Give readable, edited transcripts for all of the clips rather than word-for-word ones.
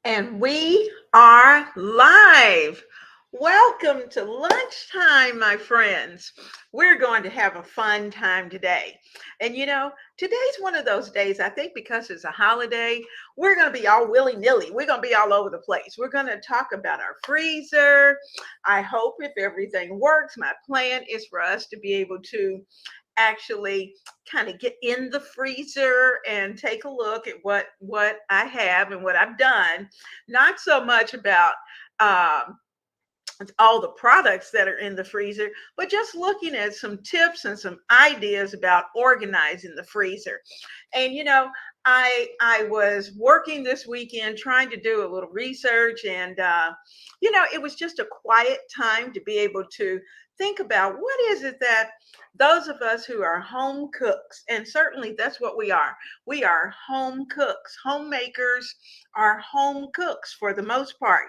And we are live. Welcome to lunchtime, my friends. We're going to have a fun time today. And today's one of those days, I think because it's a holiday, we're going to be all willy nilly. We're going to be all over the place. We're going to talk about our freezer. I hope if everything works, my plan is for us to be able to actually kind of get in the freezer and take a look at what I have and what I've done. Not so much about um, all the products that are in the freezer, but just looking at some tips and some ideas about organizing the freezer. And I was working this weekend trying to do a little research, and it was just a quiet time to be able to think about what is it that those of us who are home cooks, and certainly that's what we are. We are home cooks. Homemakers are home cooks for the most part.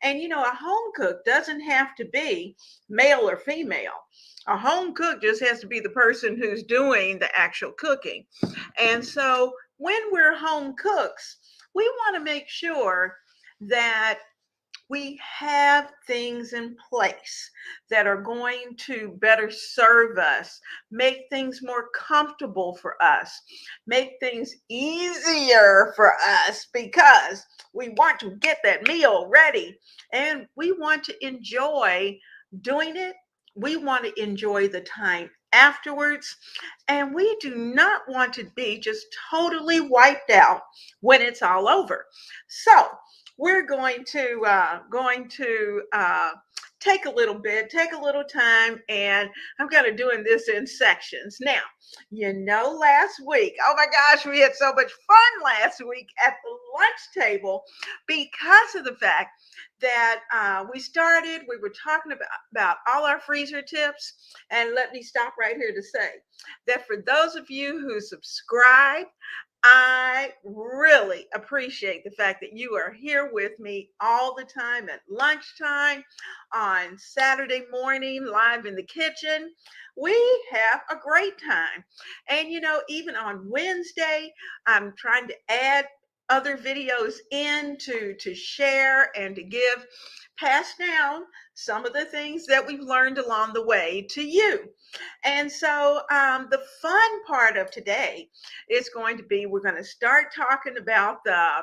And a home cook doesn't have to be male or female. A home cook just has to be the person who's doing the actual cooking. And so when we're home cooks, we want to make sure that we have things in place that are going to better serve us, make things more comfortable for us, make things easier for us because we want to get that meal ready and we want to enjoy doing it. We want to enjoy the time afterwards, and we do not want to be just totally wiped out when it's all over. So, we're going to take a little bit, take a little time, and I'm kind of doing this in sections. Now, last week, oh my gosh, we had so much fun last week at the lunch table because of the fact that we were talking about all our freezer tips. And let me stop right here to say that for those of you who subscribe, I really appreciate the fact that you are here with me all the time at lunchtime, on Saturday morning, live in the kitchen. We have a great time. And, even on Wednesday, I'm trying to add other videos in to share and to pass down some of the things that we've learned along the way to you. And so the fun part of today is going to be we're going to start talking about the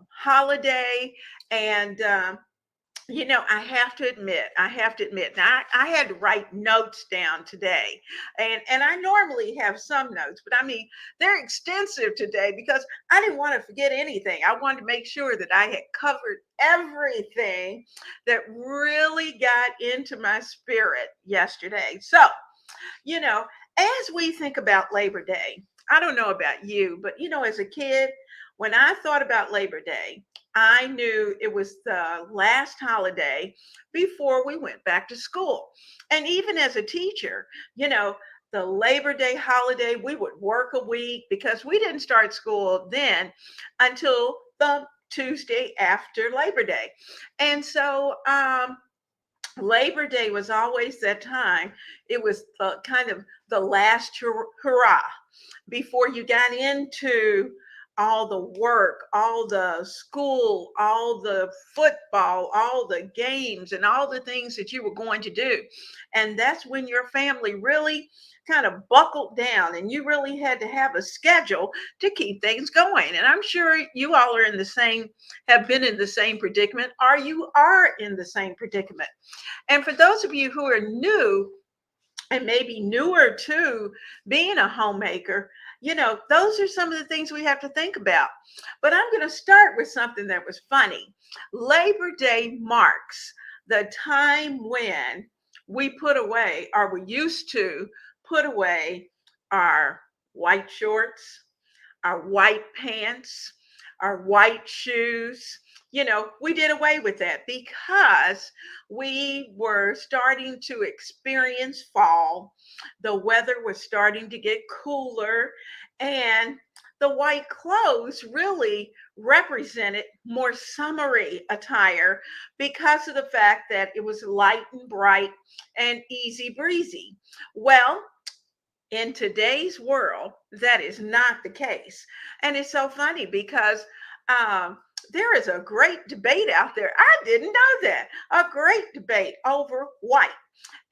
holiday. And I have to admit, now I had to write notes down today. And I normally have some notes, but I mean, they're extensive today because I didn't want to forget anything. I wanted to make sure that I had covered everything that really got into my spirit yesterday. So, you know, as we think about Labor Day, I don't know about you, but as a kid, when I thought about Labor Day, I knew it was the last holiday before we went back to school. And even as a teacher, the Labor Day holiday, we would work a week because we didn't start school then until the Tuesday after Labor Day. And so Labor Day was always that time. It was kind of the last hurrah before you got into all the work, all the school, all the football, all the games, and all the things that you were going to do. And that's when your family really kind of buckled down and you really had to have a schedule to keep things going. And I'm sure you all are have been in the same predicament, or you are in the same predicament. And for those of you who are new and maybe newer to being a homemaker, those are some of the things we have to think about. But I'm going to start with something that was funny. Labor Day marks the time when we put away, or we used to put away, our white shorts, our white pants, our white shoes. We did away with that because we were starting to experience fall. The weather was starting to get cooler, and the white clothes really represented more summery attire because of the fact that it was light and bright and easy breezy. Well, in today's world, that is not the case. And it's so funny because um, there is a great debate out there. I didn't know that. A great debate over white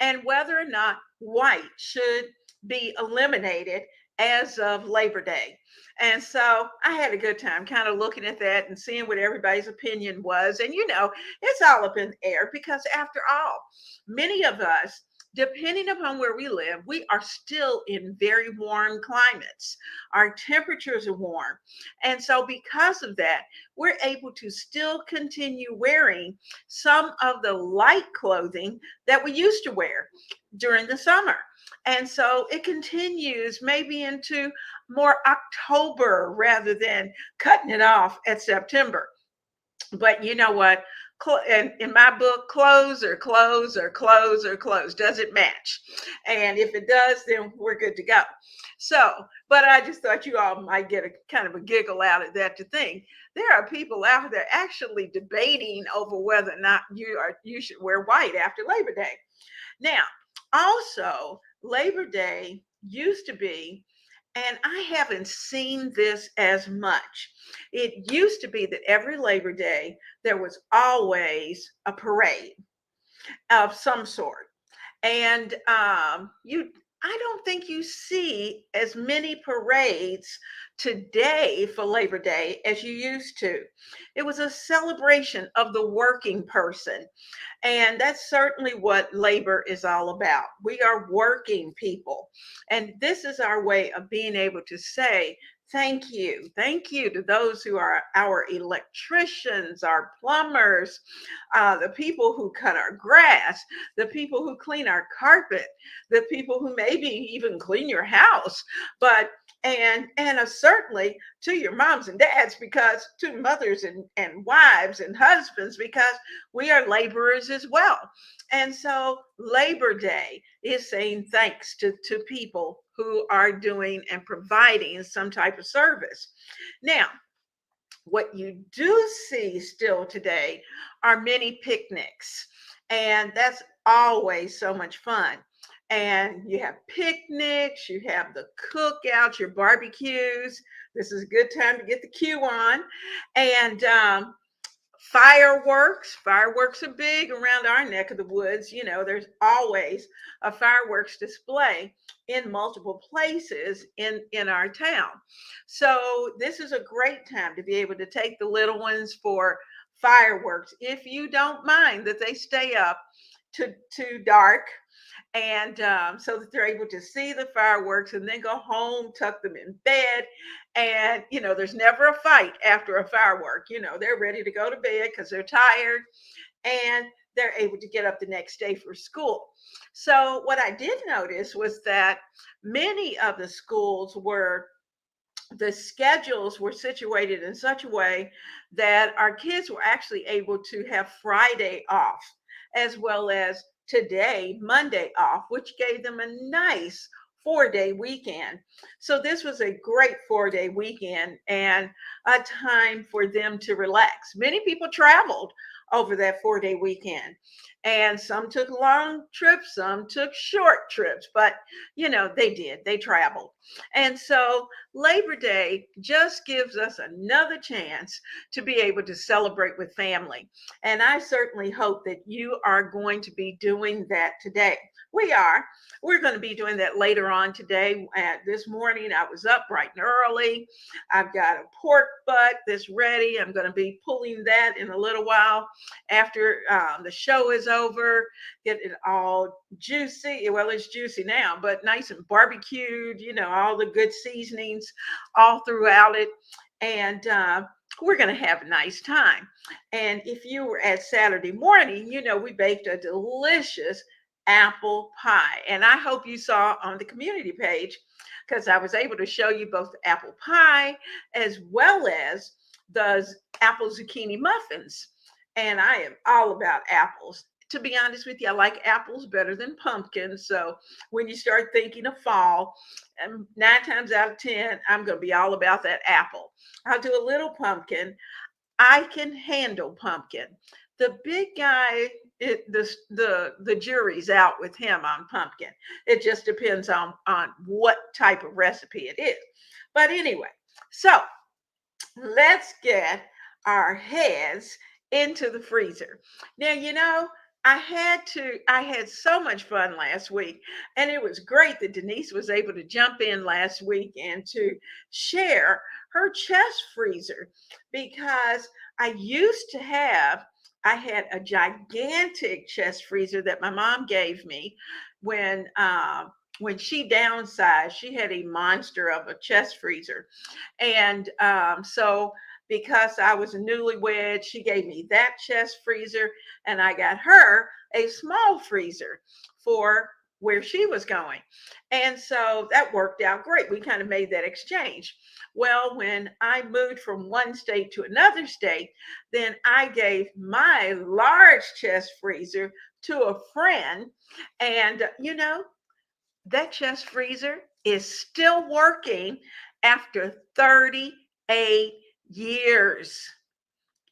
and whether or not white should be eliminated as of Labor Day. And so I had a good time kind of looking at that and seeing what everybody's opinion was. And, it's all up in the air because, after all, many of us, depending upon where we live, we are still in very warm climates. Our temperatures are warm. And so, because of that, we're able to still continue wearing some of the light clothing that we used to wear during the summer. And so it continues maybe into more October rather than cutting it off at September. But you know what? In my book, clothes or clothes or clothes or clothes. Does it match? And if it does, then we're good to go. So, but I just thought you all might get a kind of a giggle out of that, to think there are people out there actually debating over whether or not you should wear white after Labor Day. Now, also, Labor Day used to be, and I haven't seen this as much. It used to be that every Labor Day there was always a parade of some sort. And I don't think you see as many parades today for Labor Day as you used to. It was a celebration of the working person. And that's certainly what labor is all about. We are working people. And this is our way of being able to say, thank you. Thank you to those who are our electricians, our plumbers, the people who cut our grass, the people who clean our carpet, the people who maybe even clean your house. But and certainly to your moms and dads, because to mothers and wives and husbands, because we are laborers as well. And so Labor Day is saying thanks to people who are doing and providing some type of service. Now, what you do see still today are many picnics, and that's always so much fun. And you have picnics, you have the cookouts, your barbecues. This is a good time to get the cue on. And fireworks are big around our neck of the woods. There's always a fireworks display in multiple places in our town. So this is a great time to be able to take the little ones for fireworks, if you don't mind that they stay up to dark, and so that they're able to see the fireworks and then go home, tuck them in bed. And there's never a fight after a firework. They're ready to go to bed because they're tired, and they're able to get up the next day for school. So what I did notice was that many of the schedules were situated in such a way that our kids were actually able to have Friday off, as well as today, Monday off, which gave them a nice 4-day weekend. So this was a great 4-day weekend and a time for them to relax. Many people traveled over that 4-day weekend, and some took long trips, some took short trips, but they traveled. And so Labor Day just gives us another chance to be able to celebrate with family. And I certainly hope that you are going to be doing that today. We're going to be doing that later on today. This morning, I was up bright and early. I've got a pork butt that's ready. I'm going to be pulling that in a little while after the show is over. Get it all juicy. Well, it's juicy now, but nice and barbecued, all the good seasonings all throughout it. And we're going to have a nice time. And if you were at Saturday morning, we baked a delicious apple pie. And I hope you saw on the community page, because I was able to show you both the apple pie as well as the apple zucchini muffins. And I am all about apples. To be honest with you, I like apples better than pumpkins. So when you start thinking of fall, 9 times out of 10, I'm going to be all about that apple. I'll do a little pumpkin. I can handle pumpkin. The big guy, the jury's out with him on pumpkin. It just depends on what type of recipe it is. But anyway, so let's get our heads into the freezer. Now, I had so much fun last week, and it was great that Denise was able to jump in last week and to share her chest freezer because I had a gigantic chest freezer that my mom gave me when, when she downsized. She had a monster of a chest freezer. And so, because I was a newlywed, she gave me that chest freezer, and I got her a small freezer for where she was going. And so that worked out great. We kind of made that exchange. Well, when I moved from one state to another state, then I gave my large chest freezer to a friend. And, that chest freezer is still working after 38 years.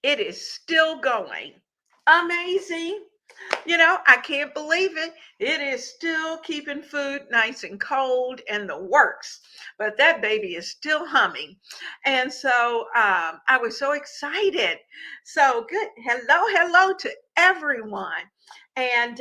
It is still going. Amazing. I can't believe it. It is still keeping food nice and cold and the works. But that baby is still humming. And so I was so excited. So good. Hello to everyone. And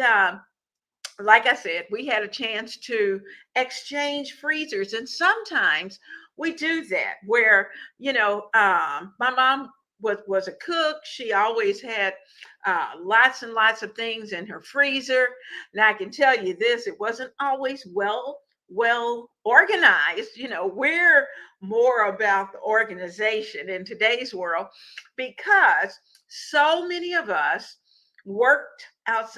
like I said, we had a chance to exchange freezers. And sometimes we do that where, my mom was a cook. She always had lots and lots of things in her freezer. And I can tell you this, it wasn't always well organized. We're more about the organization in today's world because so many of us worked outside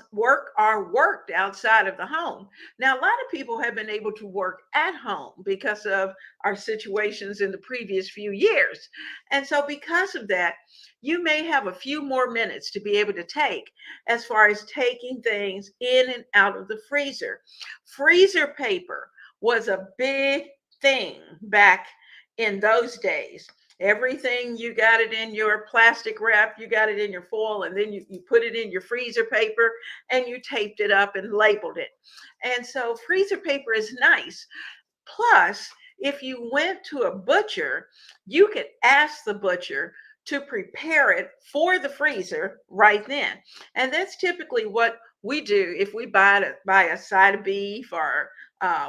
of the home. Now, a lot of people have been able to work at home because of our situations in the previous few years. And so because of that, you may have a few more minutes to be able to take as far as taking things in and out of the freezer. Freezer paper was a big thing back in those days. Everything, you got it in your plastic wrap, you got it in your foil, and then you put it in your freezer paper and you taped it up and labeled it. And so freezer paper is nice. Plus, if you went to a butcher, you could ask the butcher to prepare it for the freezer right then. And that's typically what we do if we buy a side of beef, or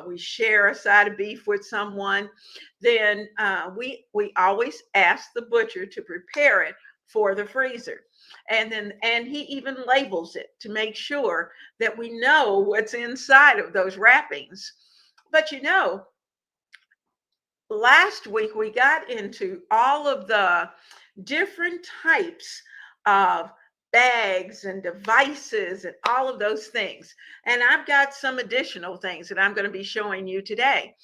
we share a side of beef with someone. Then we always ask the butcher to prepare it for the freezer. And he even labels it to make sure that we know what's inside of those wrappings. But last week we got into all of the different types of bags and devices and all of those things. And I've got some additional things that I'm going to be showing you today.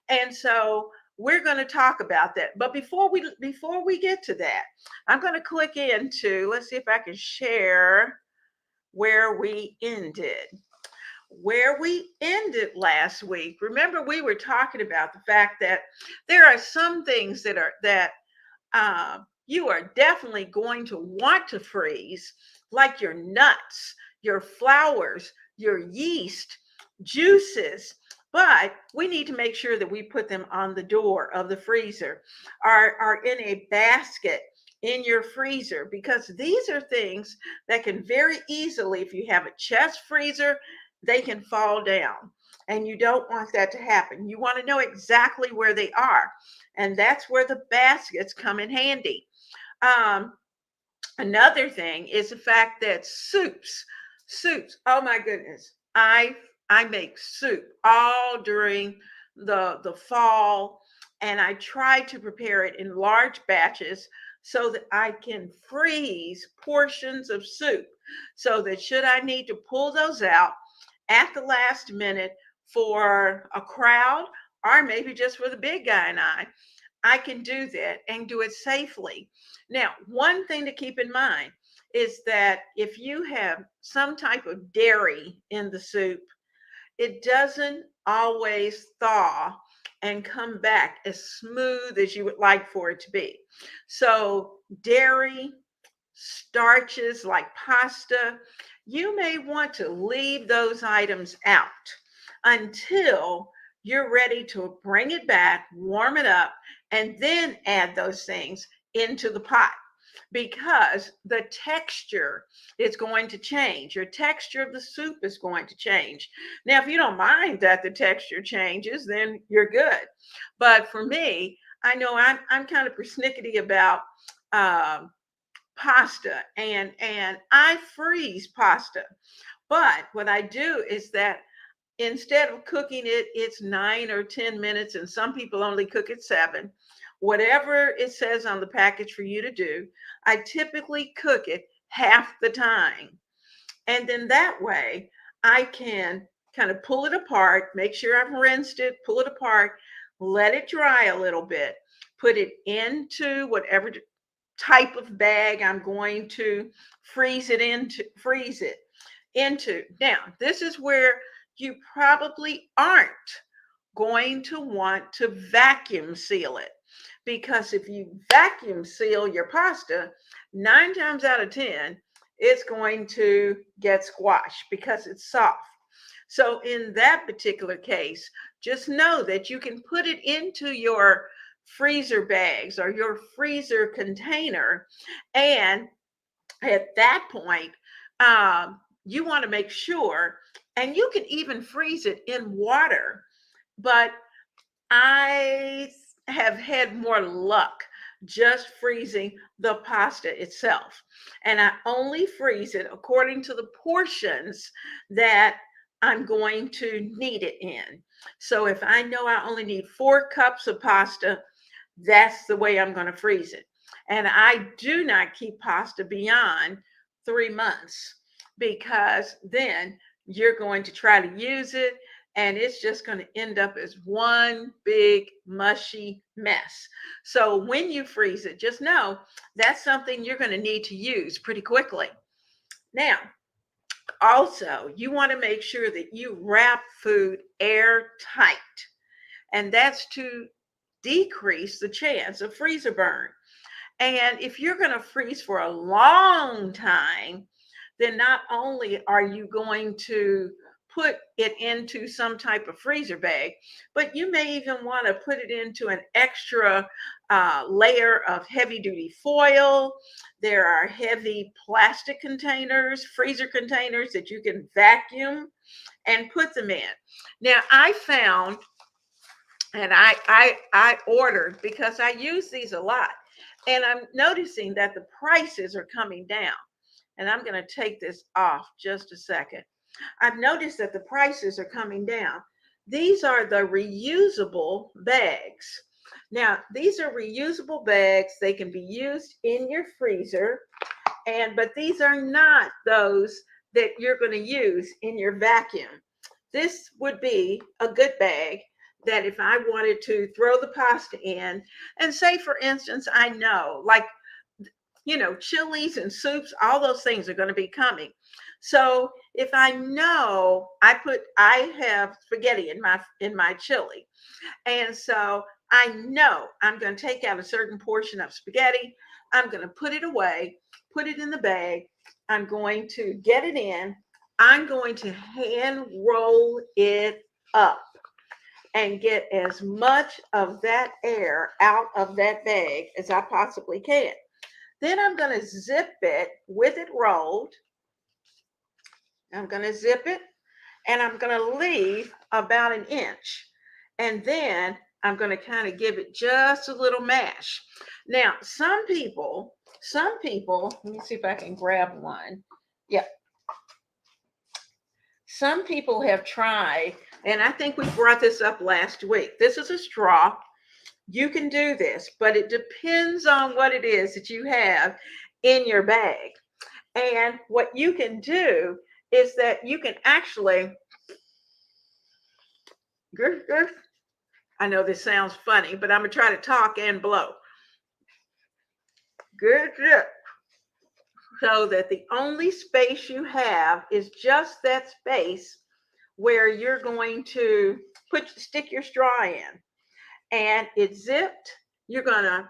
And so we're going to talk about that. But before we get to that, I'm going to click into, let's see if I can share where we ended. Where we ended last week. Remember, we were talking about the fact that there are some things that you are definitely going to want to freeze, like your nuts, your flours, your yeast, juices. But we need to make sure that we put them on the door of the freezer, are in a basket in your freezer, because these are things that can very easily, if you have a chest freezer, they can fall down. And you don't want that to happen. You want to know exactly where they are. And that's where the baskets come in handy. Um, Another thing is the fact that soups. Oh my goodness, I make soup all during the fall, and I try to prepare it in large batches so that I can freeze portions of soup, so that should I need to pull those out at the last minute for a crowd, or maybe just for the big guy and I can do that and do it safely. Now, one thing to keep in mind is that if you have some type of dairy in the soup, it doesn't always thaw and come back as smooth as you would like for it to be. So, dairy, starches like pasta, you may want to leave those items out until you're ready to bring it back, warm it up, and then add those things into the pot, because the texture is going to change. Your texture of the soup is going to change. Now, if you don't mind that the texture changes, then you're good. But for me, I know I'm kind of persnickety about um, pasta, and I freeze pasta. But what I do is that instead of cooking it, it's 9 or 10 minutes, and some people only cook it 7. Whatever it says on the package for you to do, I typically cook it half the time. And then that way I can kind of pull it apart, make sure I've rinsed it, pull it apart, let it dry a little bit, put it into whatever type of bag I'm going to freeze it into. Now, this is where you probably aren't going to want to vacuum seal it, because if you vacuum seal your pasta, 9 times out of 10, it's going to get squashed because it's soft. So in that particular case, just know that you can put it into your freezer bags or your freezer container, and at that point, you want to make sure, and you can even freeze it in water, but I have had more luck just freezing the pasta itself. And I only freeze it according to the portions that I'm going to need it in. So if I know I only need 4 cups of pasta, that's the way I'm going to freeze it. And I do not keep pasta beyond 3 months, because then you're going to try to use it and it's just going to end up as one big mushy mess. So when you freeze it, just know that's something you're going to need to use pretty quickly. Now, also, you want to make sure that you wrap food airtight, and that's to decrease the chance of freezer burn. And if you're going to freeze for a long time, then not only are you going to put it into some type of freezer bag, but you may even want to put it into an extra layer of heavy duty foil. There are heavy plastic containers, freezer containers that you can vacuum and put them in. Now, I found, and I ordered, because I use these a lot, and I'm noticing that the prices are coming down. And I'm going to take this off just a second. I've noticed that the prices are coming down. These are the reusable bags. Now, these are reusable bags. They can be used in your freezer, but these are not those that you're going to use in your vacuum. This would be a good bag that if I wanted to throw the pasta in, and say, for instance, I know, like, chilies and soups, all those things are going to be coming. So if I know I have spaghetti in my chili, and so I know I'm going to take out a certain portion of spaghetti, I'm going to put it away, put it in the bag, I'm going to get it in, I'm going to hand roll it up and get as much of that air out of that bag as I possibly can. Then I'm going to zip it with it rolled. I'm going to zip it, and I'm going to leave about 1 inch. And then I'm going to kind of give it just a little mash. Now, some people, let me see if I can grab one. Yeah. Some people have tried, and I think we brought this up last week. This is a straw. You can do this, but it depends on what it is that you have in your bag. And what you can do is that you can actually, I know this sounds funny, but I'm going to try to talk and blow. So that the only space you have is just that space where you're going to stick your straw in. And it's zipped. You're going to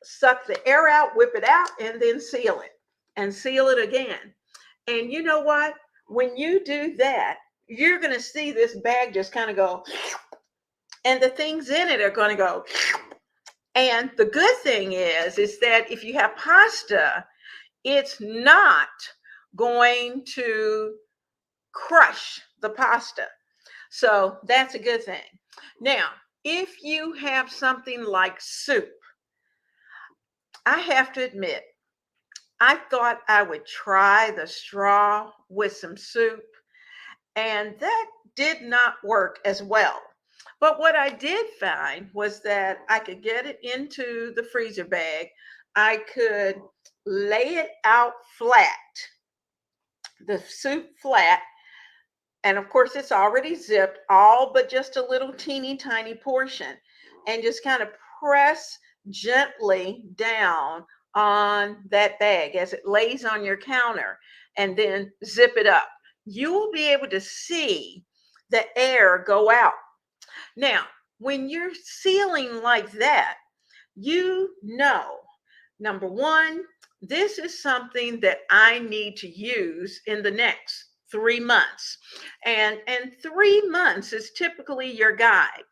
suck the air out, whip it out, and then seal it, and seal it again. And you know what? When you do that, you're going to see this bag just kind of go, and the things in it are going to go. And the good thing is that if you have pasta, it's not going to crush the pasta. So that's a good thing. Now, if you have something like soup, I have to admit, I thought I would try the straw with some soup, and that did not work as well. But what I did find was that I could get it into the freezer bag. I could lay it out flat, the soup flat, and of course it's already zipped, all but just a little teeny tiny portion, and just kind of press gently down on that bag as it lays on your counter, and then zip it up. You will be able to see the air go out. Now, when you're sealing like that, you know, number one, this is something that I need to use in the next 3 months. And 3 months is typically your guide.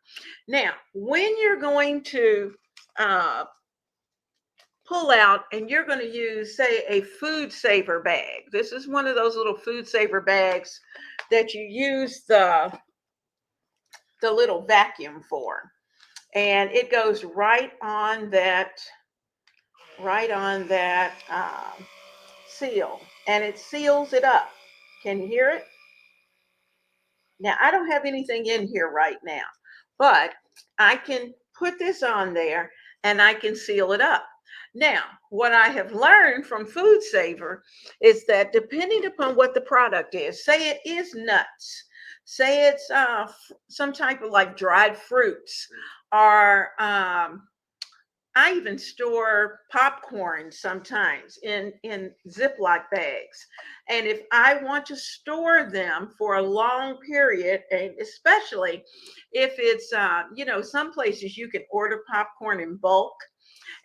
Now, when you're going to pull out and you're going to use, say, a food saver bag. This is one of those little food saver bags that you use the little vacuum for. And it goes right on that seal, and it seals it up. Can you hear it? Now, I don't have anything in here right now, but I can put this on there and I can seal it up. Now, what I have learned from Food Saver is that depending upon what the product is, say it is nuts, say it's some type of like dried fruits, or I even store popcorn sometimes in Ziploc bags. And if I want to store them for a long period, and especially if it's, some places you can order popcorn in bulk.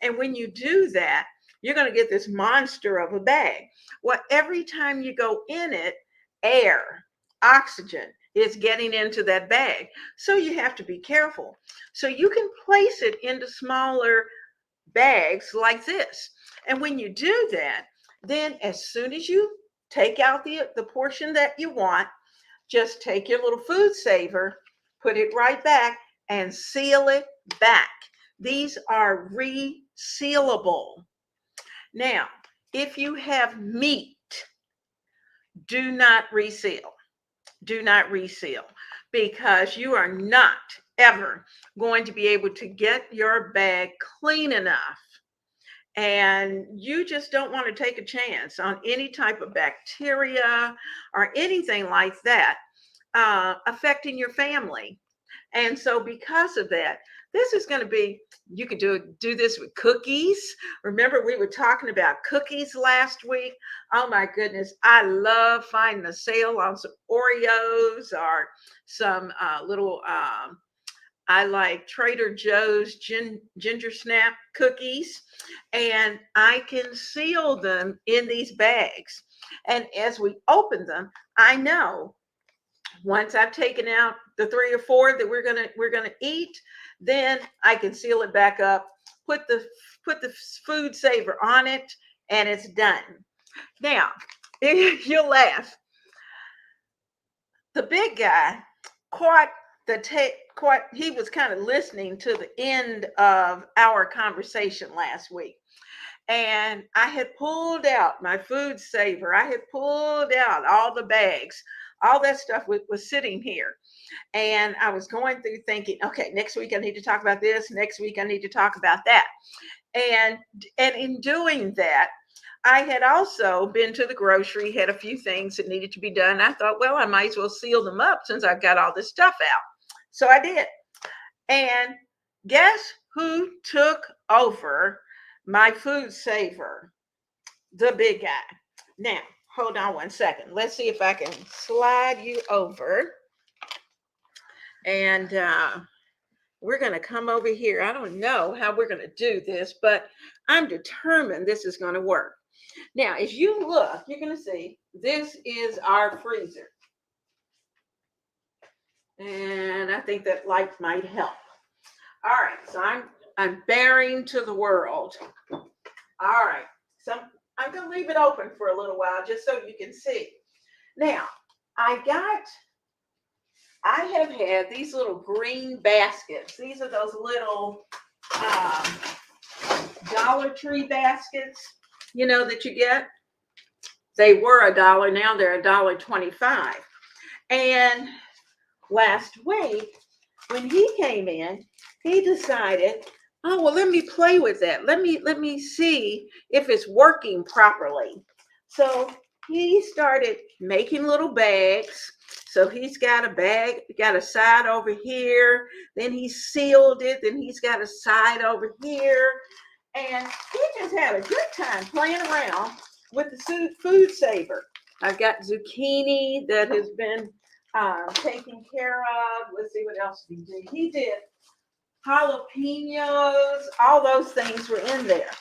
And when you do that, you're going to get this monster of a bag. Well, every time you go in it, air, oxygen is getting into that bag. So you have to be careful. So you can place it into smaller bags like this. And when you do that, then as soon as you take out the portion that you want, just take your little food saver, put it right back, and seal it back. These are resealable. Now, if you have meat, do not reseal. Do not reseal, because you are not ever going to be able to get your bag clean enough. And you just don't want to take a chance on any type of bacteria or anything like that affecting your family. And so because of that, this is going to be, you could do this with cookies. Remember, we were talking about cookies last week. Oh my goodness, I love finding a sale on some Oreos or some little, I like Trader Joe's ginger snap cookies, and I can seal them in these bags. And as we open them, I know once I've taken out the 3 or 4 that we're gonna eat, then I can seal it back up, put the food saver on it, and it's done. Now, you'll laugh. The big guy caught he was kind of listening to the end of our conversation last week. And I had pulled out my food saver. I had pulled out all the bags. All that stuff was sitting here. And I was going through thinking, okay, next week I need to talk about this. Next week I need to talk about that. And in doing that, I had also been to the grocery, had a few things that needed to be done. I thought, well, I might as well seal them up since I've got all this stuff out. So I did. And guess who took over my food saver? The big guy. Now, hold on one second. Let's see if I can slide you over. And we're going to come over here. I don't know how we're going to do this, but I'm determined this is going to work. Now, as you look, you're going to see this is our freezer. And I think that light might help. All right, so I'm bearing to the world. All right, so I'm gonna leave it open for a little while just so you can see. Now, I have had these little green baskets. These are those little Dollar Tree baskets, that you get. They were $1, now they're $1.25. And last week, when he came in, he decided, oh, well, let me play with that. Let me see if it's working properly. So he started making little bags. So he's got a bag, got a side over here, then he sealed it, then he's got a side over here. And he just had a good time playing around with the food saver. I've got zucchini that has been taken care of. Let's see, what else did he do? He did jalapenos. All those things were in there.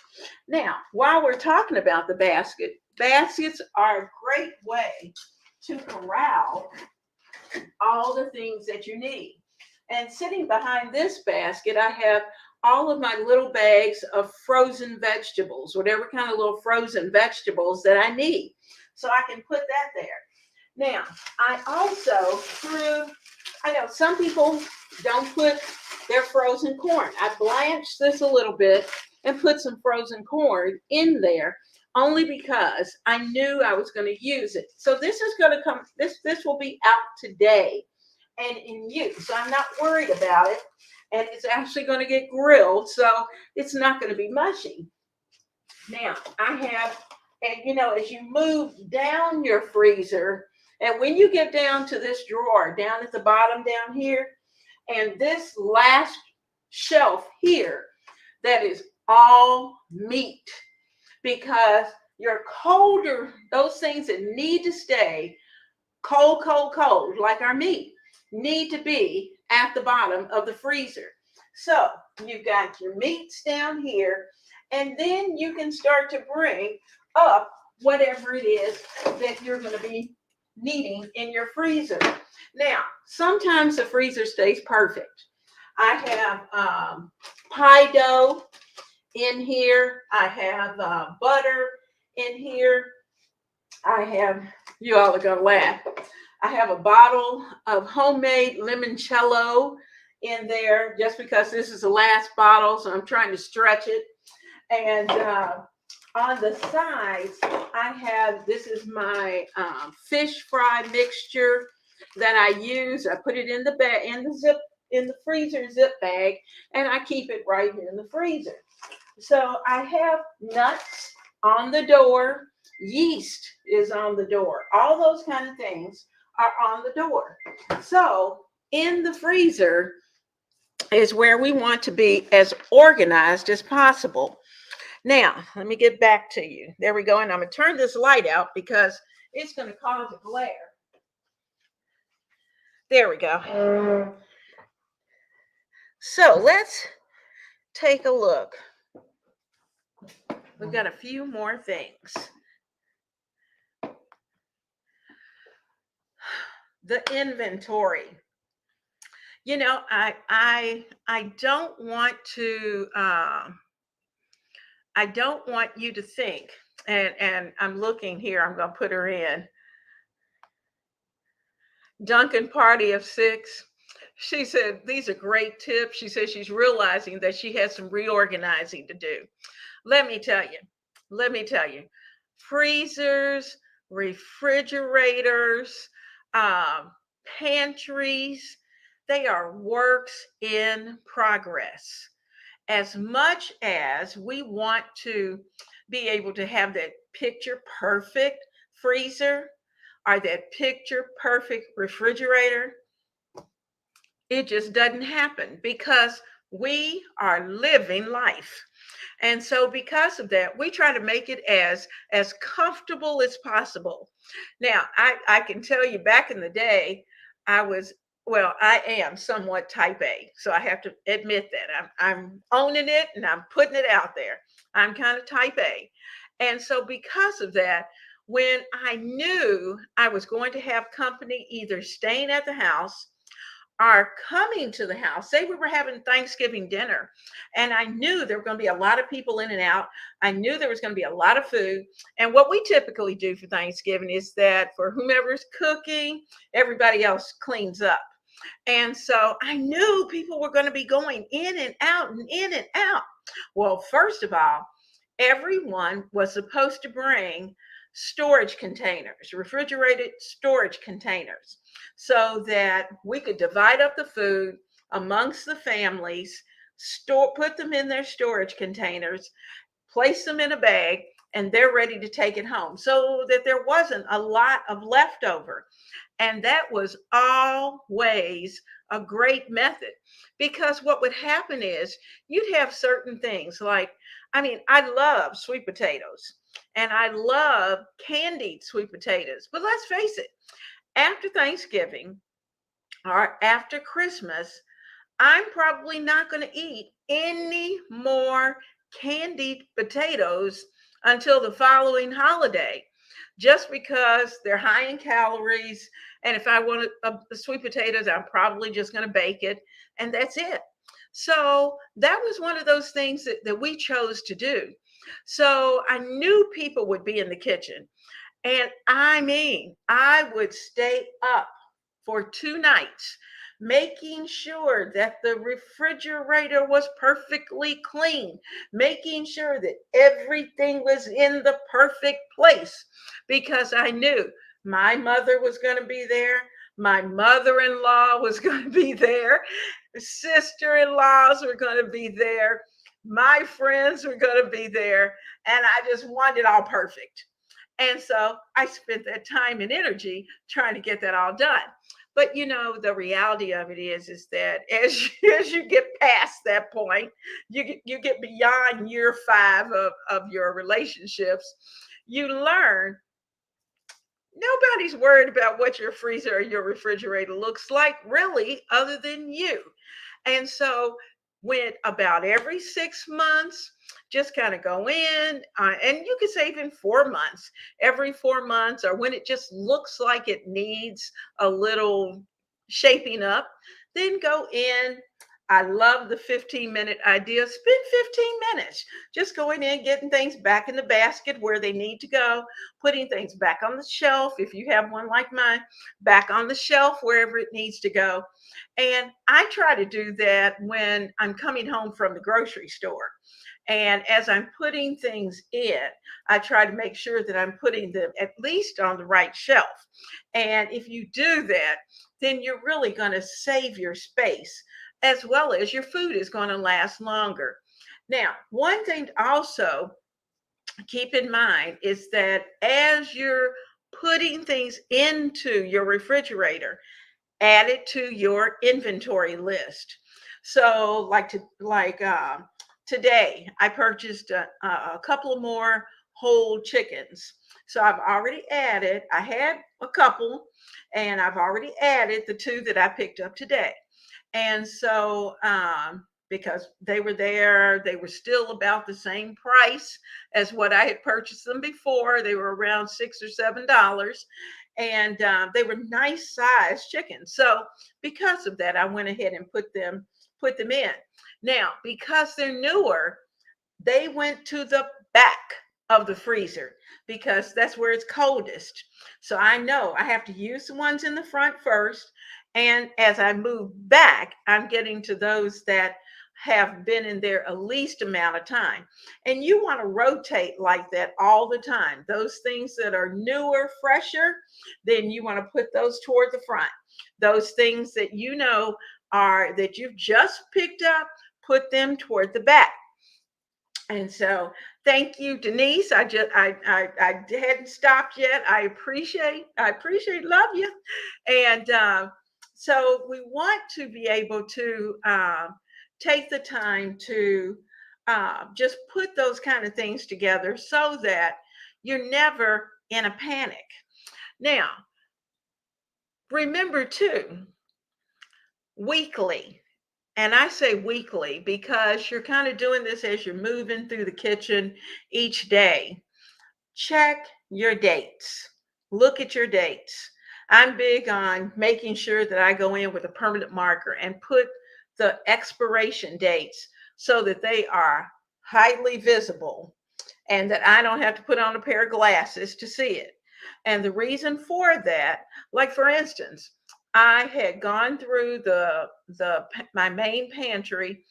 Now, while we're talking about the baskets are a great way to corral all the things that you need. And sitting behind this basket, I have all of my little bags of frozen vegetables, whatever kind of little frozen vegetables that I need. So I can put that there. Now, I also I know some people don't put their frozen corn. I blanched this a little bit and put some frozen corn in there only because I knew I was going to use it. So this is going to come, this will be out today and in use. So I'm not worried about it. And it's actually going to get grilled, so it's not going to be mushy. Now, I have, and as you move down your freezer, and when you get down to this drawer, down at the bottom down here, and this last shelf here, that is all meat, because your colder, those things that need to stay cold, like our meat, need to be at the bottom of the freezer. So you've got your meats down here, and then you can start to bring up whatever it is that you're going to be needing in your freezer. Now, sometimes the freezer stays perfect. I have pie dough in here. I have butter in here. I have, you all are going to laugh, I have a bottle of homemade limoncello in there just because this is the last bottle, so I'm trying to stretch it. And on the sides, I have, this is my fish fry mixture that I use. I put it in the bag, in the freezer zip bag, and I keep it right in the freezer. So I have nuts on the door. Yeast is on the door. All those kind of things are on the door. So in the freezer is where we want to be as organized as possible. Now, let me get back to you. There we go. And I'm going to turn this light out because it's going to cause a glare. There we go. So let's take a look. We've got a few more things. The inventory. I don't want to I don't want you to think, and I'm looking here, I'm going to put her in. Duncan Party of 6. She said, these are great tips. She says she's realizing that she has some reorganizing to do. Let me tell you, freezers, refrigerators, pantries, they are works in progress. As much as we want to be able to have that picture perfect freezer or that picture perfect refrigerator, it just doesn't happen because we are living life. And so because of that, we try to make it as comfortable as possible. Now, I can tell you back in the day, I am somewhat type A. So I have to admit that. I'm owning it and I'm putting it out there. I'm kind of type A. And so because of that, when I knew I was going to have company either staying at the house are coming to the house. Say we were having Thanksgiving dinner, and I knew there were going to be a lot of people in and out. I knew there was going to be a lot of food. And what we typically do for Thanksgiving is that for whomever's cooking, everybody else cleans up. And so I knew people were going to be going in and out and in and out. Well, first of all, everyone was supposed to bring storage containers, refrigerated storage containers, so that we could divide up the food amongst the families, put them in their storage containers, place them in a bag, and they're ready to take it home so that there wasn't a lot of leftover. And that was always a great method, because what would happen is you'd have certain things like, I mean, I love sweet potatoes and I love candied sweet potatoes. But let's face it, after Thanksgiving or after Christmas, I'm probably not going to eat any more candied potatoes until the following holiday, just because they're high in calories. And if I want sweet potatoes, I'm probably just going to bake it, and that's it. So that was one of those things that we chose to do. So I knew people would be in the kitchen. And I mean, I would stay up for 2 nights, making sure that the refrigerator was perfectly clean, making sure that everything was in the perfect place, because I knew my mother was going to be there. My mother in law was going to be there. Sister in laws were going to be there. My friends were going to be there. And I just wanted it all perfect. And so I spent that time and energy trying to get that all done. But the reality of it is that as you get past that point, you get beyond year 5 of your relationships, you learn nobody's worried about what your freezer or your refrigerator looks like, really, other than you. And so, when about every 6 months, just kind of go in, and you could say even 4 months, every 4 months, or when it just looks like it needs a little shaping up, then go in. I love the 15-minute idea. Spend 15 minutes just going in, getting things back in the basket where they need to go, putting things back on the shelf, if you have one like mine, back on the shelf wherever it needs to go. And I try to do that when I'm coming home from the grocery store. And as I'm putting things in, I try to make sure that I'm putting them at least on the right shelf. And if you do that, then you're really going to save your space, as well as your food is going to last longer. Now, one thing to also keep in mind is that as you're putting things into your refrigerator, add it to your inventory list. So, today, I purchased a couple of more whole chickens. So I've already added. I had a couple, and I've already added the 2 that I picked up today. And so, because they were there, they were still about the same price as what I had purchased them before. They were around $6 or $7, and they were nice sized chickens. So, because of that, I went ahead and put them in. Now, because they're newer, they went to the back of the freezer because that's where it's coldest. So I know I have to use the ones in the front first. And as I move back, I'm getting to those that have been in there a least amount of time. And you want to rotate like that all the time. Those things that are newer, fresher, then you want to put those toward the front. Those things that are that you've just picked up, put them toward the back. And so, thank you, Denise. I hadn't stopped yet. I appreciate, love you. And so we want to be able to take the time to just put those kind of things together so that you're never in a panic. Now, remember too, weekly. And I say weekly because you're kind of doing this as you're moving through the kitchen each day. Check your dates. Look at your dates. I'm big on making sure that I go in with a permanent marker and put the expiration dates so that they are highly visible and that I don't have to put on a pair of glasses to see it. And the reason for that, like for instance, I had gone through the my main pantry,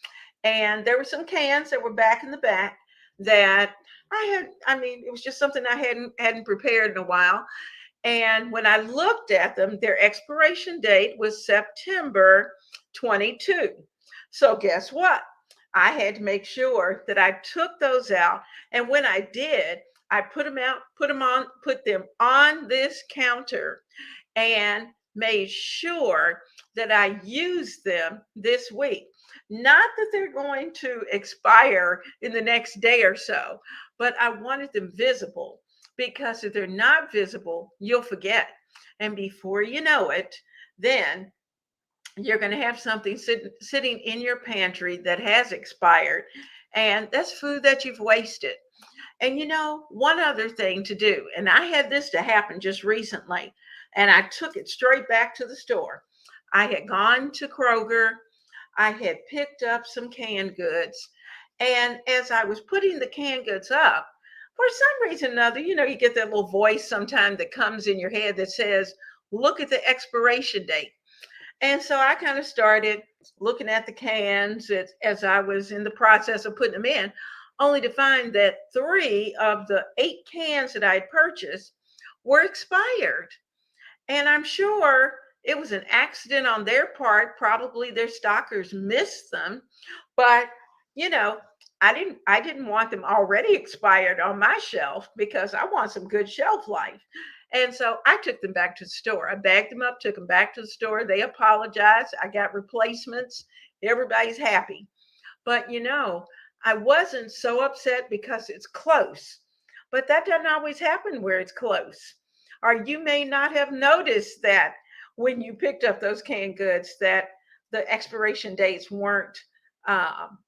and there were some cans that were back in the back that I mean, it was just something I hadn't prepared in a while. And when I looked at them, their expiration date was September 22. So guess what? I had to make sure that I took those out. And when I did, I put them out, put them on this counter and made sure that I used them this week. Not that they're going to expire in the next day or so, but I wanted them visible, because if they're not visible, you'll forget. And before you know it, then you're going to have something sitting in your pantry that has expired, and that's food that you've wasted. And one other thing to do, and I had this to happen just recently, and I took it straight back to the store. I had gone to Kroger, I had picked up some canned goods, and as I was putting the canned goods up, for some reason or another, you get that little voice sometime that comes in your head that says, look at the expiration date. And so I kind of started looking at the cans as I was in the process of putting them in, only to find that 3 of the 8 cans that I had purchased were expired. And I'm sure it was an accident on their part. Probably their stockers missed them. But, you know, I didn't want them already expired on my shelf, because I want some good shelf life. And so I took them back to the store. I bagged them up, took them back to the store. They apologized. I got replacements. Everybody's happy. But I wasn't so upset because it's close. But that doesn't always happen where it's close. Or you may not have noticed that when you picked up those canned goods that the expiration dates weren't, um,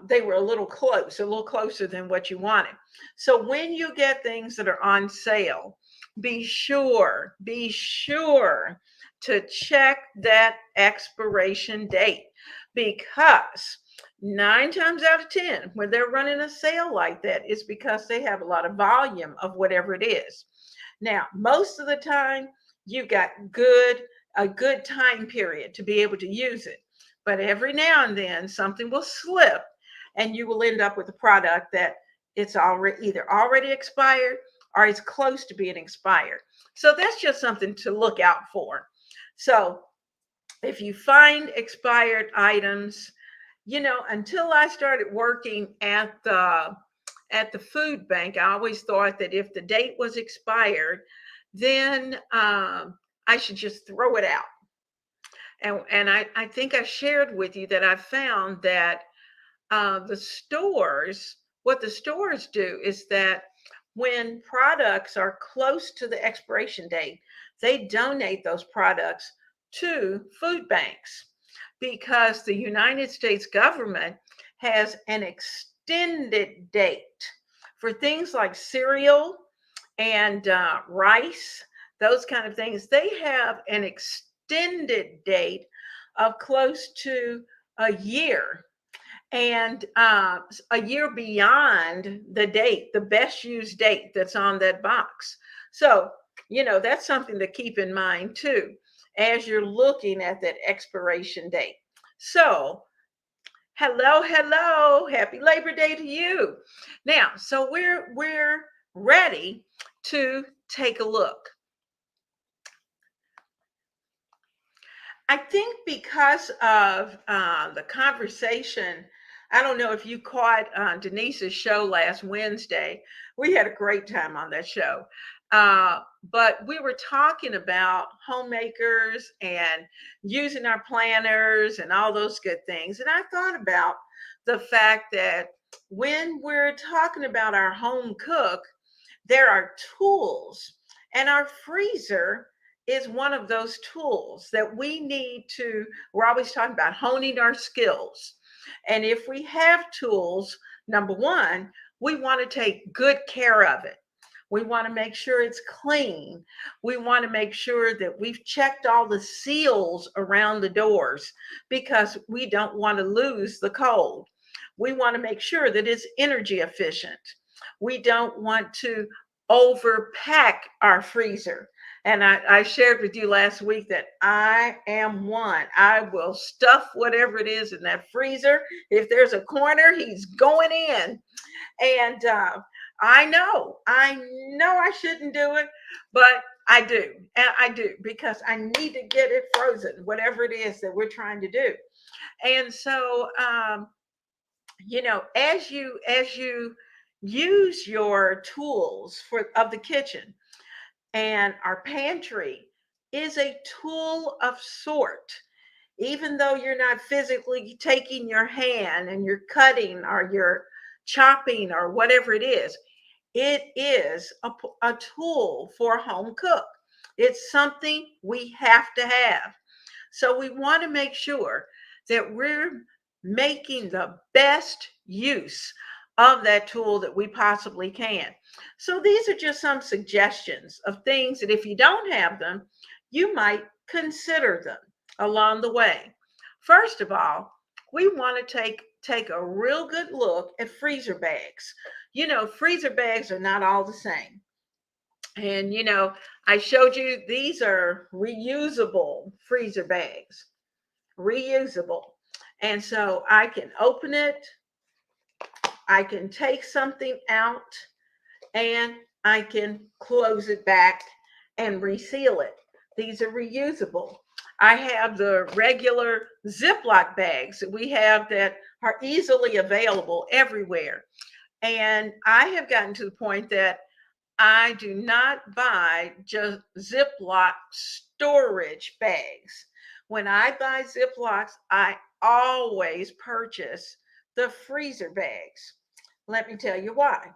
they were a little close, a little closer than what you wanted. So when you get things that are on sale, be sure to check that expiration date, because 9 times out of 10, when they're running a sale like that, it's because they have a lot of volume of whatever it is. Now, most of the time, you've got a good time period to be able to use it. But every now and then, something will slip, and you will end up with a product that it's either already expired or it's close to being expired. So that's just something to look out for. So if you find expired items, until I started working at the food bank, I always thought that if the date was expired, then I should just throw it out. And I think I shared with you that I found that what the stores do is that when products are close to the expiration date, they donate those products to food banks, because the United States government has an extended date for things like cereal and rice, those kind of things. They have an extended date of close to a year, and a year beyond the date, the best used date that's on that box. So, that's something to keep in mind too, as you're looking at that expiration date. So, hello, happy Labor Day to you. Now, so we're ready to take a look. I think because of the conversation, I don't know if you caught Denise's show last Wednesday. We had a great time on that show. But we were talking about homemakers and using our planners and all those good things. And I thought about the fact that when we're talking about our home cook, there are tools, and our freezer is one of those tools that we need to. We're always talking about honing our skills. And if we have tools, number one, we want to take good care of it. We want to make sure it's clean. We want to make sure that we've checked all the seals around the doors because we don't want to lose the cold. We want to make sure that it's energy efficient. We don't want to overpack our freezer. And I shared with you last week that I am one. I will stuff whatever it is in that freezer. If there's a corner, he's going in. And I know I shouldn't do it, but I do. And I do because I need to get it frozen, whatever it is that we're trying to do. And so, as you use your tools for of the kitchen, and our pantry is a tool of sort, even though you're not physically taking your hand and you're cutting or you're chopping or whatever it is a tool for a home cook. It's something we have to have. So we want to make sure that we're making the best use of that tool that we possibly can. So these are just some suggestions of things that if you don't have them, you might consider them along the way. First of all, we want to take a real good look at freezer bags. Freezer bags are not all the same. And I showed you these are reusable freezer bags. Reusable. And so I can open it, I can take something out, and I can close it back and reseal it. These are reusable. I have the regular Ziploc bags that we have that are easily available everywhere. And I have gotten to the point that I do not buy just Ziploc storage bags. When I buy Ziplocs, I always purchase the freezer bags. Let me tell you why.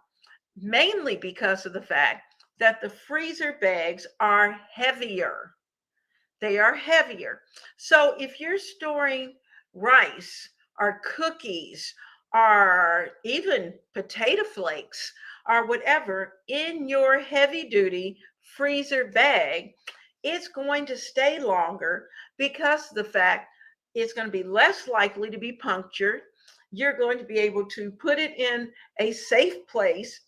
Mainly because of the fact that the freezer bags are heavier. They are heavier. So if you're storing rice or cookies or even potato flakes or whatever in your heavy duty freezer bag, it's going to stay longer because of the fact it's going to be less likely to be punctured. You're going to be able to put it in a safe place,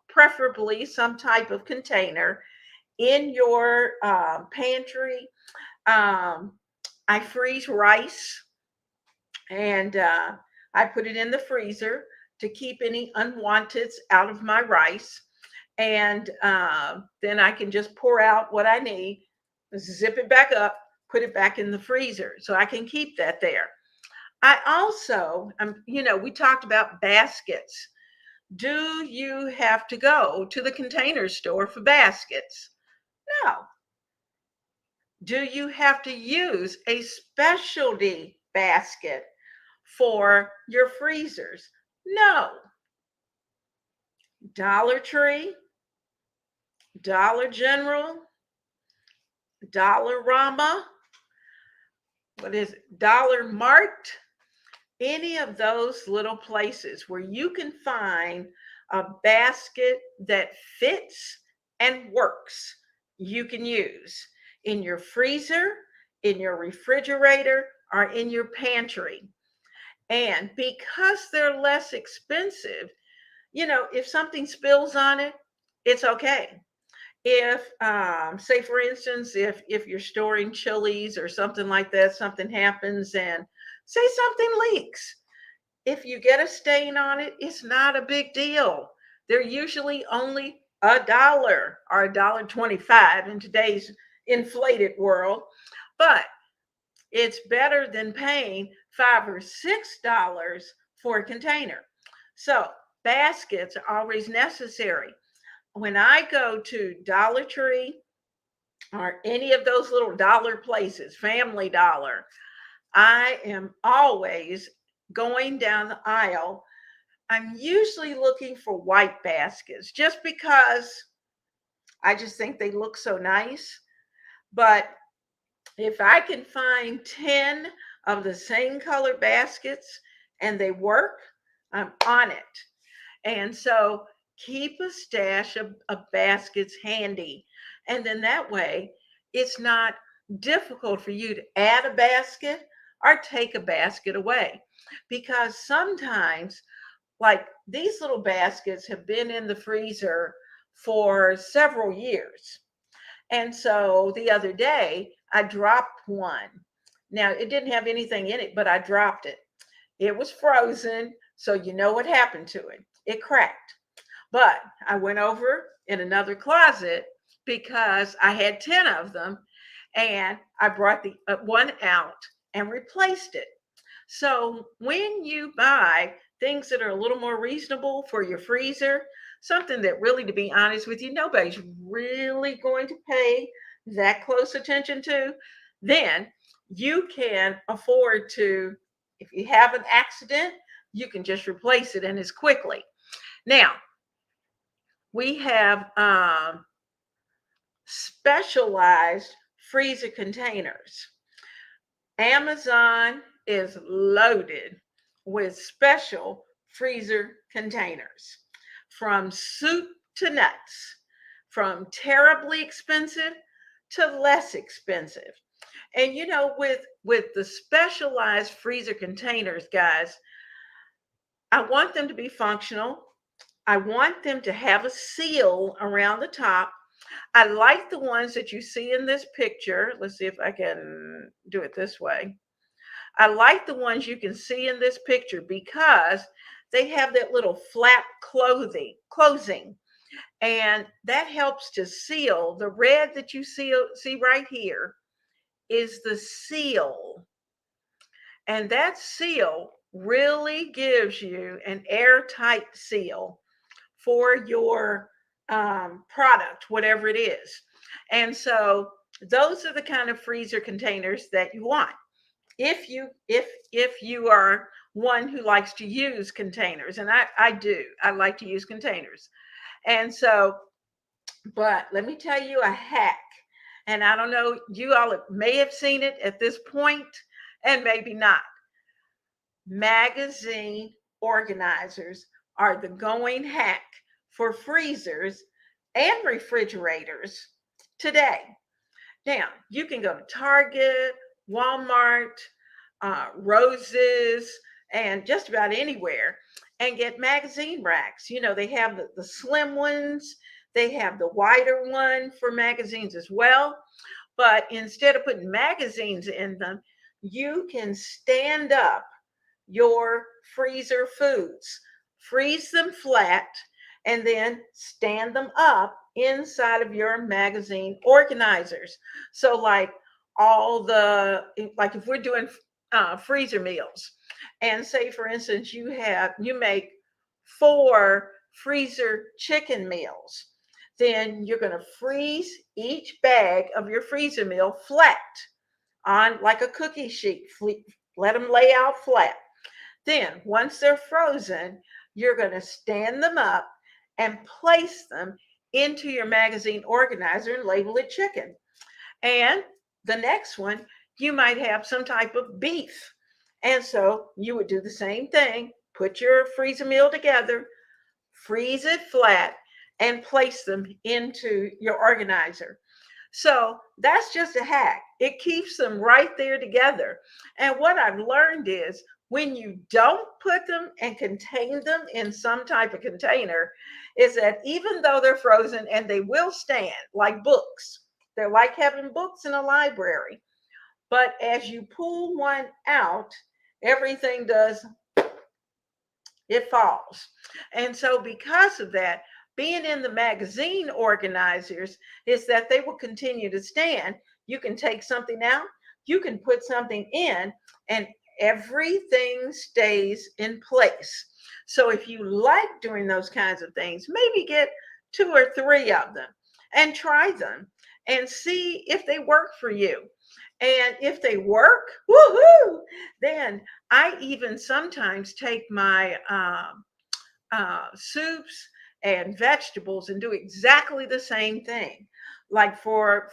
preferably some type of container in your pantry. I freeze rice and I put it in the freezer to keep any unwanteds out of my rice. And then I can just pour out what I need, zip it back up, put it back in the freezer so I can keep that there. I also, we talked about baskets. Do you have to go to the container store for baskets? No. Do you have to use a specialty basket for your freezers? No. Dollar Tree, Dollar General, Dollarama, what is it? Dollar Mart, any of those little places where you can find a basket that fits and works, you can use in your freezer, in your refrigerator, or in your pantry. And because they're less expensive, if something spills on it, it's okay. If say for instance, if you're storing chilies or something like that, something happens and say something leaks, if you get a stain on it, it's not a big deal. They're usually only $1 or $1.25 in today's inflated world, but it's better than paying $5 or $6 for a container. So baskets are always necessary. When I go to Dollar Tree or any of those little dollar places, Family Dollar, I am always going down the aisle. I'm usually looking for white baskets just because I just think they look so nice. But if I can find 10 of the same color baskets and they work, I'm on it. And so keep a stash of baskets handy. And then that way, it's not difficult for you to add a basket or take a basket away. Because sometimes, like these little baskets have been in the freezer for several years. And so the other day, I dropped one. Now, it didn't have anything in it, but I dropped it. It was frozen. So you know what happened to it? It cracked. But I went over in another closet because I had 10 of them, and I brought the one out and replaced it. So when you buy things that are a little more reasonable for your freezer, something that really, to be honest with you, nobody's really going to pay that close attention to, then you can afford to, if you have an accident, you can just replace it and as quickly. Now, we have specialized freezer containers. Amazon is loaded with special freezer containers, from soup to nuts, from terribly expensive to less expensive. And you know, with the specialized freezer containers, guys, I want them to be functional. I want them to have a seal around the top. I like the ones that you see in this picture. Let's see if I can do it this way. I like the ones you can see in this picture because they have that little flap closing, and that helps to seal. The red that you see right here is the seal, and that seal really gives you an airtight seal for your product, whatever it is. And so those are the kind of freezer containers that you want. If you are one who likes to use containers, and I do, I like to use containers. And so, but let me tell you a hack. And I don't know, you all may have seen it at this point and maybe not. Magazine organizers are the going hack for freezers and refrigerators today. Now, you can go to Target, Walmart, Roses, and just about anywhere and get magazine racks. You know, they have the slim ones, they have the wider one for magazines as well. But instead of putting magazines in them, you can stand up your freezer foods, freeze them flat, and then stand them up inside of your magazine organizers. So, like like if we're doing freezer meals, and say for instance you make 4 freezer chicken meals, then you're going to freeze each bag of your freezer meal flat on like a cookie sheet. Let them lay out flat. Then, once they're frozen, you're going to stand them up and place them into your magazine organizer and label it chicken. And the next one, you might have some type of beef. And so you would do the same thing, put your freezer meal together, freeze it flat, and place them into your organizer. So that's just a hack. It keeps them right there together. And what I've learned is when you don't put them and contain them in some type of container, is that even though they're frozen and they will stand like books, they're like having books in a library. But as you pull one out, everything does, it falls. And so, because of that, being in the magazine organizers is that they will continue to stand. You can take something out, you can put something in, and everything stays in place. So if you like doing those kinds of things, maybe get 2 or 3 of them and try them and see if they work for you. And if they work, woohoo, then I even sometimes take my soups and vegetables and do exactly the same thing. Like for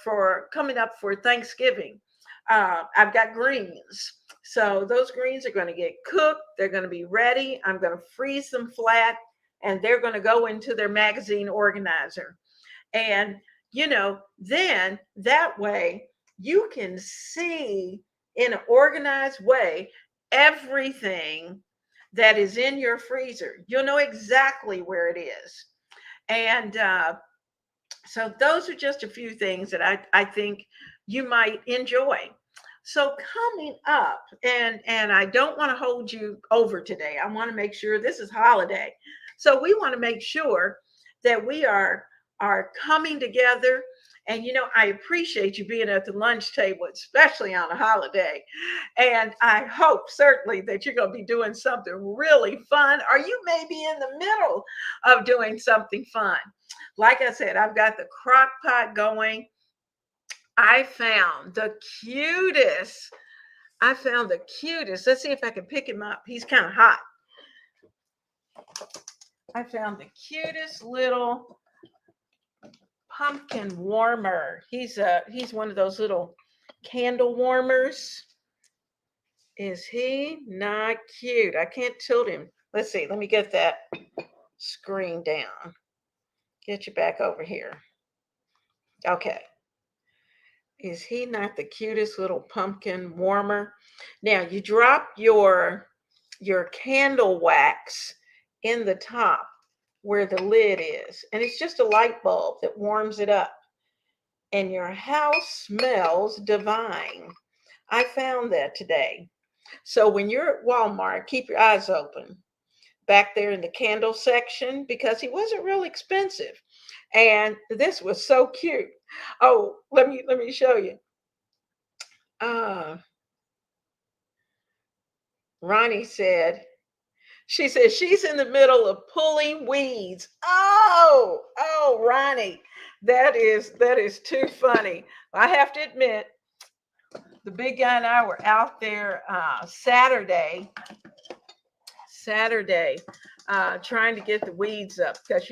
coming up for Thanksgiving, I've got greens. So those greens are going to get cooked. They're going to be ready. I'm going to freeze them flat, and they're going to go into their magazine organizer. And, then that way you can see in an organized way everything that is in your freezer. You'll know exactly where it is. And so those are just a few things that I think you might enjoy. So coming up, and I don't want to hold you over today. I want to make sure this is holiday. So we want to make sure that we are coming together. And I appreciate you being at the lunch table, especially on a holiday. And I hope certainly that you're going to be doing something really fun, or you may be in the middle of doing something fun. Like I said, I've got the crock pot going. I found the cutest. I found the cutest. Let's see if I can pick him up. He's kind of hot. I found the cutest little pumpkin warmer. He's one of those little candle warmers. Is he not cute? I can't tilt him. Let's see. Let me get that screen down. Get you back over here. Okay. Is he not the cutest little pumpkin warmer? Now you drop your candle wax in the top where the lid is, and it's just a light bulb that warms it up, and your house smells divine. I found that today. So when you're at Walmart, keep your eyes open back there in the candle section, because he wasn't real expensive, and this was so cute. Oh, let me show you. Ronnie said, she says she's in the middle of pulling weeds. Oh, Ronnie, that is too funny. I have to admit, the big guy and I were out there Saturday, trying to get the weeds up, because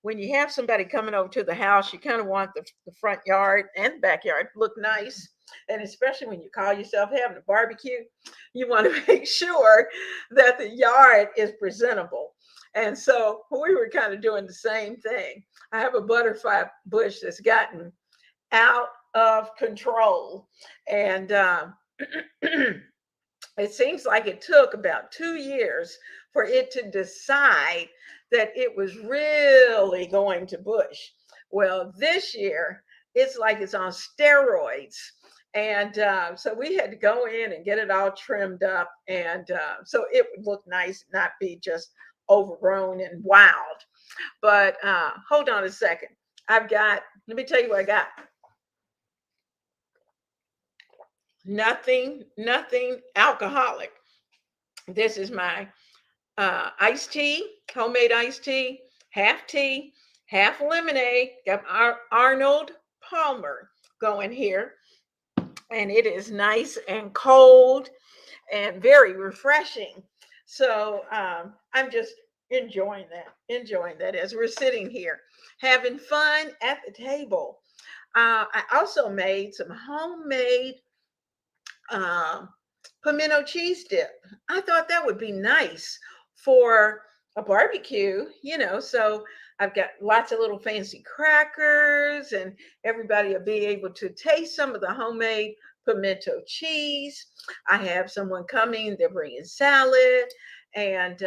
when you have somebody coming over to the house, you kind of want the front yard and the backyard to look nice. And especially when you call yourself having a barbecue, you want to make sure that the yard is presentable. And so we were kind of doing the same thing. I have a butterfly bush that's gotten out of control. And it seems like it took about 2 years for it to decide that it was really going to bush. Well, this year, it's like it's on steroids. And so we had to go in and get it all trimmed up. And so it would look nice, not be just overgrown and wild. But hold on a second. Let me tell you what I got. Nothing alcoholic. This is my iced tea, homemade iced tea, half tea, half lemonade. Got Arnold Palmer going here. And it is nice and cold and very refreshing. So I'm just enjoying that as we're sitting here having fun at the table. I also made some homemade pimento cheese dip. I thought that would be nice for a barbecue, so I've got lots of little fancy crackers, and everybody will be able to taste some of the homemade pimento cheese. I have someone coming, they're bringing salad, and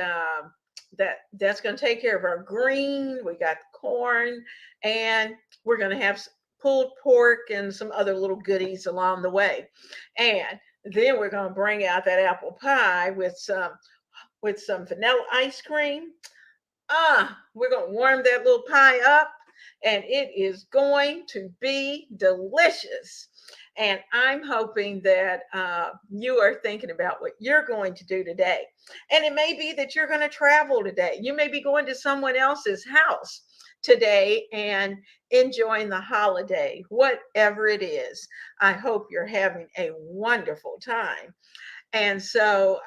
that's going to take care of our green. We got corn, and we're going to have pulled pork and some other little goodies along the way. And then we're going to bring out that apple pie with some vanilla ice cream. We're going to warm that little pie up, and it is going to be delicious. And I'm hoping that you are thinking about what you're going to do today. And it may be that you're going to travel today. You may be going to someone else's house today and enjoying the holiday, whatever it is. I hope you're having a wonderful time. And so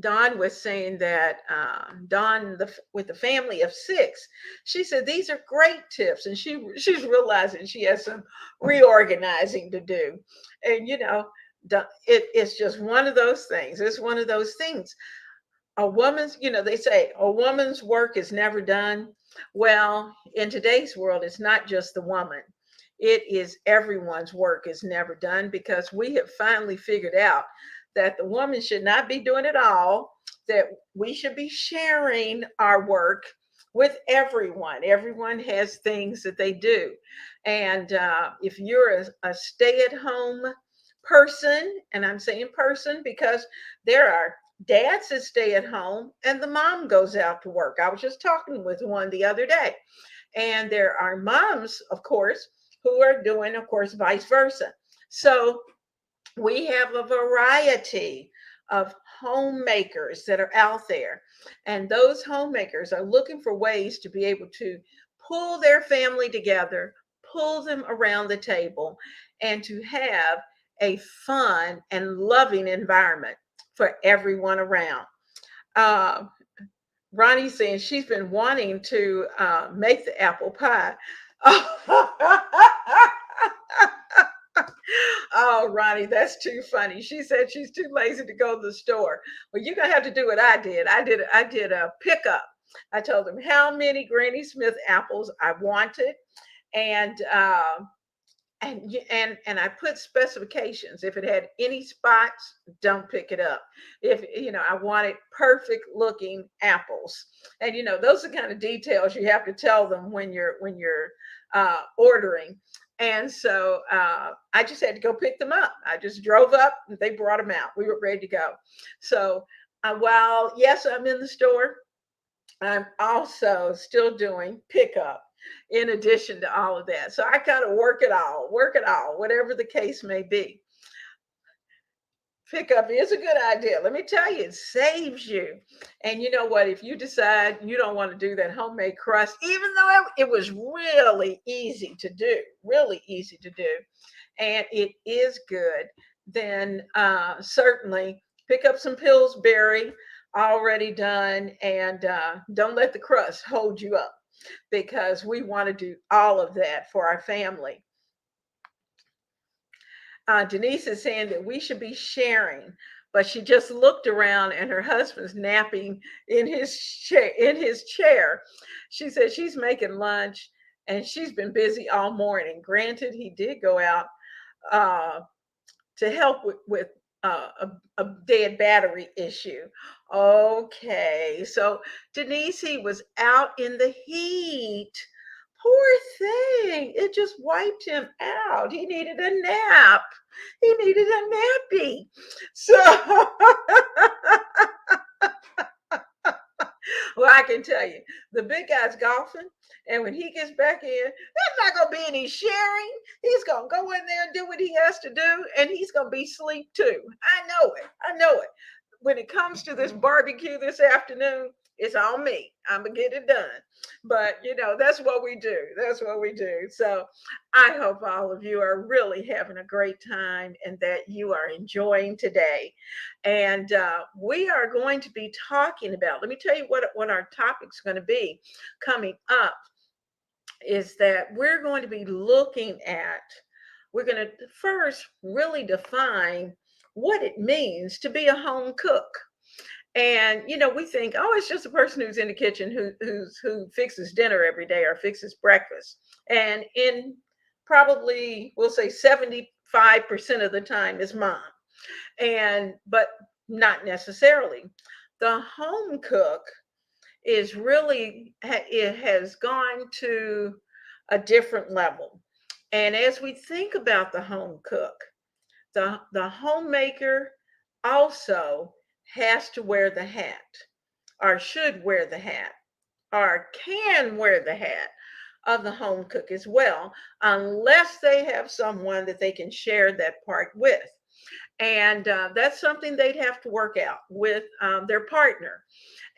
Dawn was saying that with the family of 6, she said these are great tips, and she's realizing she has some reorganizing to do. And it's just one of those things. It's one of those things. they say a woman's work is never done. Well, in today's world, it's not just the woman. It is everyone's work is never done, because we have finally figured out that the woman should not be doing it all, that we should be sharing our work with everyone. Everyone has things that they do. And if you're a stay at home person, and I'm saying person because there are dads that stay at home and the mom goes out to work. I was just talking with one the other day. And there are moms, of course, who are doing, of course, vice versa. So we have a variety of homemakers that are out there. And those homemakers are looking for ways to be able to pull their family together, pull them around the table, and to have a fun and loving environment for everyone around. Uh, Ronnie saying she's been wanting to make the apple pie. Oh, Ronnie, that's too funny. She said she's too lazy to go to the store. Well, you're gonna have to do what I did. I did a pickup. I told them how many Granny Smith apples I wanted, and and I put specifications. If it had any spots, don't pick it up. If I wanted perfect looking apples, and those are kind of details you have to tell them when you're ordering. And so I just had to go pick them up. I just drove up, and they brought them out. We were ready to go. So while yes, I'm in the store, I'm also still doing pickup in addition to all of that. So I kind of work it all, whatever the case may be. Pickup is a good idea. Let me tell you, it saves you. And you know what? If you decide you don't want to do that homemade crust, even though it was really easy to do, and it is good, then certainly pick up some Pillsbury already done, and don't let the crust hold you up, because we want to do all of that for our family. Denise is saying that we should be sharing, but she just looked around and her husband's napping in his chair. She said she's making lunch and she's been busy all morning. Granted, he did go out uh, to help with a dead battery issue. Okay, so Denise, he was out in the heat. Poor thing. It just wiped him out. He needed a nap. He needed a nappy. So, well, I can tell you, the big guy's golfing. And when he gets back in, there's not going to be any sharing. He's going to go in there and do what he has to do. And he's going to be asleep too. I know it. I know it. When it comes to this barbecue this afternoon, it's on me. I'm going to get it done. But, that's what we do. That's what we do. So I hope all of you are really having a great time and that you are enjoying today. And we are going to be talking about, let me tell you what our topic's going to be coming up, is that we're going to be we're going to first really define what it means to be a home cook. And we think, oh, it's just a person who's in the kitchen who fixes dinner every day or fixes breakfast. And in probably we'll say 75% of the time is mom. But not necessarily. The home cook is really, it has gone to a different level. And as we think about the home cook, the homemaker also has to wear the hat, or should wear the hat, or can wear the hat of the home cook as well, unless they have someone that they can share that part with. And that's something they'd have to work out with their partner.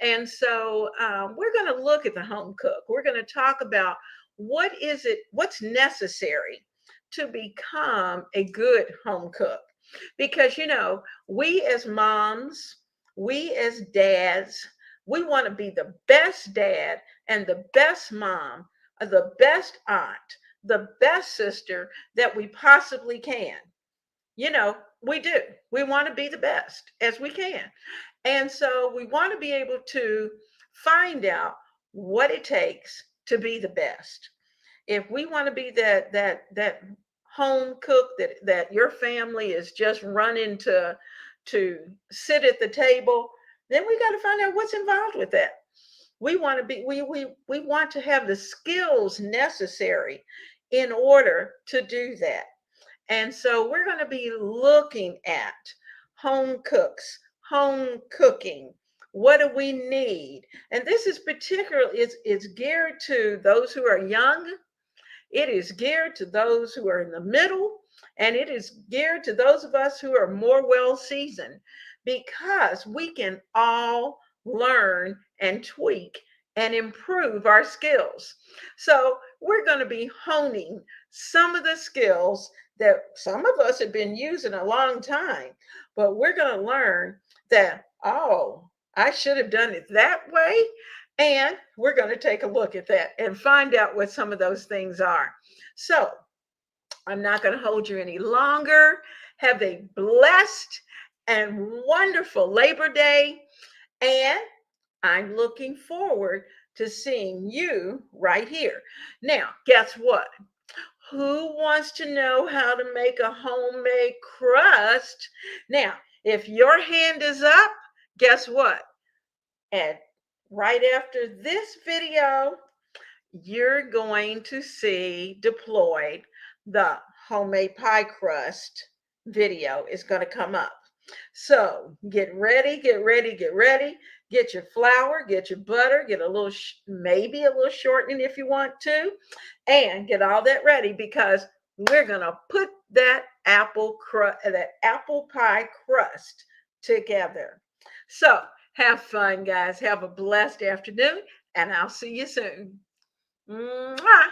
And so we're going to look at the home cook. We're going to talk about what's necessary to become a good home cook. Because, we as moms, we as dads, we want to be the best dad and the best mom, the best aunt, the best sister that we possibly can. We do. We want to be the best as we can. And so we want to be able to find out what it takes to be the best. If we want to be that home cook that your family is just running to sit at the table, then we got to find out what's involved with that. We want to be we want to have the skills necessary in order to do that. And so we're going to be looking at home cooks, home cooking. What do we need? And this is particularly it's geared to those who are young. It is geared to those who are in the middle, and it is geared to those of us who are more well seasoned, because we can all learn and tweak and improve our skills. So we're going to be honing some of the skills that some of us have been using a long time, but we're going to learn that, oh, I should have done it that way. And we're going to take a look at that and find out what some of those things are. So I'm not going to hold you any longer. Have a blessed and wonderful Labor Day. And I'm looking forward to seeing you right here. Now, guess what? Who wants to know how to make a homemade crust? Now, if your hand is up, guess what? And right after this video, you're going to see deployed the homemade pie crust video is going to come up. So get ready, get ready, get ready. Get your flour, get your butter, get a little, maybe a little shortening if you want to, and get all that ready, because we're going to put that that apple pie crust together. So have fun, guys. Have a blessed afternoon, and I'll see you soon. Mwah.